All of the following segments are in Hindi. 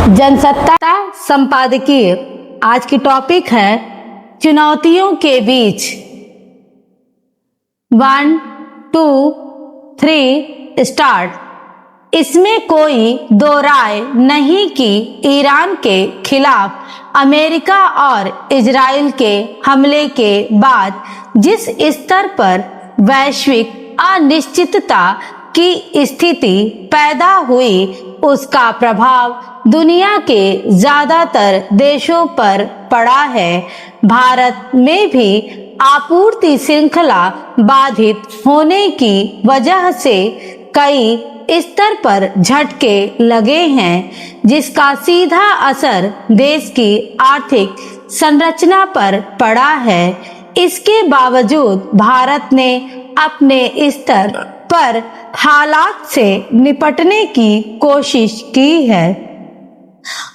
जनसत्ता संपादकीय आज की टॉपिक है चुनौतियों के बीच। 1, 2, 3 स्टार्ट। इसमें कोई दो राय नहीं कि ईरान के खिलाफ अमेरिका और इजराइल के हमले के बाद जिस स्तर पर वैश्विक अनिश्चितता की स्थिति पैदा हुई, उसका प्रभाव दुनिया के ज्यादातर देशों पर पड़ा है। भारत में भी आपूर्ति श्रृंखला बाधित होने की वजह से कई स्तर पर झटके लगे हैं, जिसका सीधा असर देश की आर्थिक संरचना पर पड़ा है। इसके बावजूद भारत ने अपने स्तर पर हालात से निपटने की कोशिश की है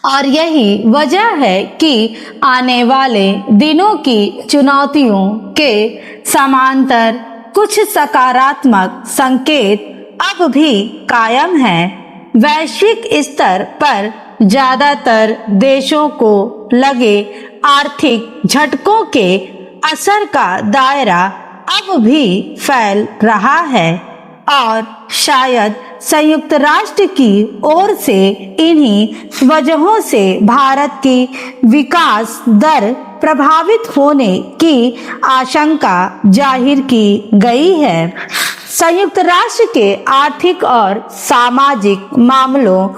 और यही वजह है कि आने वाले दिनों की चुनौतियों के समांतर कुछ सकारात्मक संकेत अब भी कायम हैं। वैश्विक स्तर पर ज्यादातर देशों को लगे आर्थिक झटकों के असर का दायरा अब भी फैल रहा है और शायद संयुक्त राष्ट्र की ओर से इन्हीं वजहों से भारत की विकास दर प्रभावित होने की आशंका जाहिर की गई है। संयुक्त राष्ट्र के आर्थिक और सामाजिक मामलों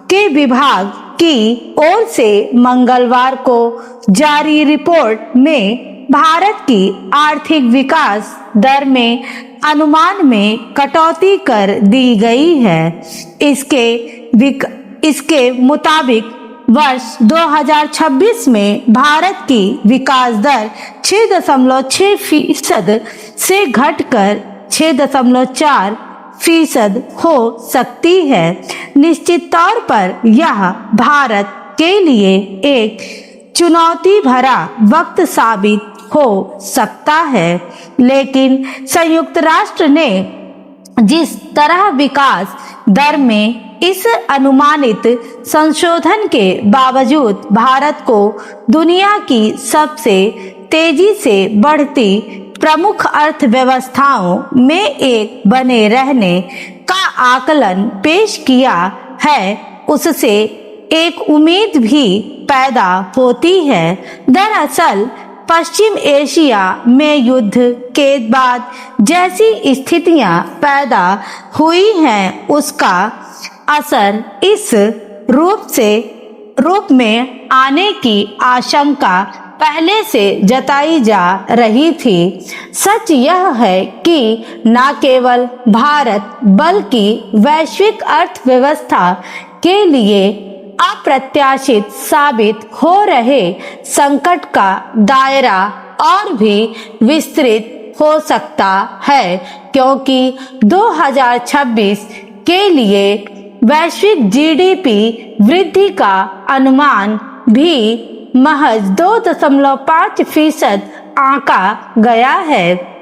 के विभाग की ओर से मंगलवार को जारी रिपोर्ट में भारत की आर्थिक विकास दर में अनुमान में कटौती कर दी गई है। इसके मुताबिक वर्ष 2026 में भारत की विकास दर 6.6% से घटकर 6.4% हो सकती है। निश्चित तौर पर यह भारत के लिए एक चुनौती भरा वक्त साबित हो सकता है, लेकिन संयुक्त राष्ट्र ने जिस तरह विकास दर में इस अनुमानित संशोधन के बावजूद भारत को दुनिया की सबसे तेजी से बढ़ती प्रमुख अर्थव्यवस्थाओं में एक बने रहने का आकलन पेश किया है, उससे एक उम्मीद भी पैदा होती है। दरअसल पश्चिम एशिया में युद्ध के बाद जैसी स्थितियां पैदा हुई हैं, उसका असर इस रूप में आने की आशंका पहले से जताई जा रही थी। सच यह है कि न केवल भारत बल्कि वैश्विक अर्थव्यवस्था के लिए अप्रत्याशित साबित हो रहे संकट का दायरा और भी विस्तृत हो सकता है, क्योंकि 2026 के लिए वैश्विक जीडीपी वृद्धि का अनुमान भी महज 2.5% आंका गया है।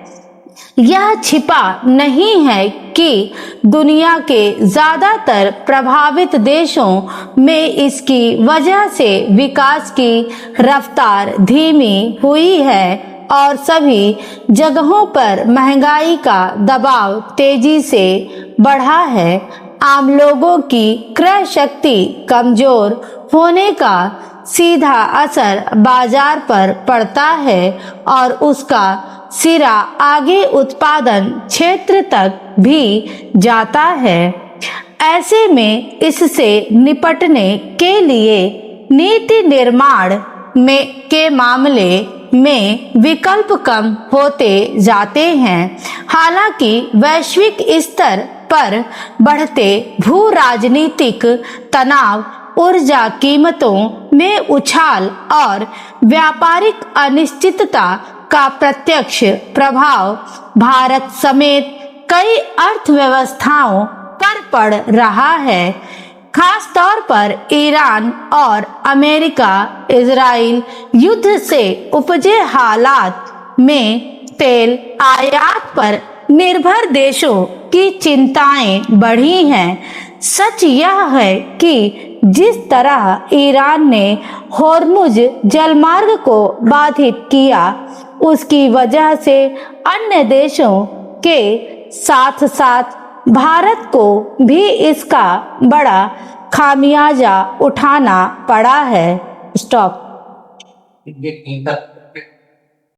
यह छिपा नहीं है कि दुनिया के ज्यादातर प्रभावित देशों में इसकी वजह से विकास की रफ्तार धीमी हुई है और सभी जगहों पर महंगाई का दबाव तेजी से बढ़ा है। आम लोगों की क्रय शक्ति कमजोर होने का सीधा असर बाजार पर पड़ता है और उसका सिरा आगे उत्पादन क्षेत्र तक भी जाता है। ऐसे में इससे निपटने के लिए नीति निर्माण के मामले में विकल्प कम होते जाते हैं। हालांकि वैश्विक स्तर पर बढ़ते भू राजनीतिक तनाव, ऊर्जा कीमतों में उछाल और व्यापारिक अनिश्चितता का प्रत्यक्ष प्रभाव भारत समेत कई अर्थव्यवस्थाओं पर पड़ रहा है। खास तौर पर ईरान और अमेरिका इजराइल युद्ध से उपजे हालात में तेल आयात पर निर्भर देशों की चिंताएं बढ़ी हैं। सच यह है कि जिस तरह ईरान ने होर्मुज जलमार्ग को बाधित किया, उसकी वजह से अन्य देशों के साथ साथ भारत को भी इसका बड़ा खामियाजा उठाना पड़ा है। स्टॉप।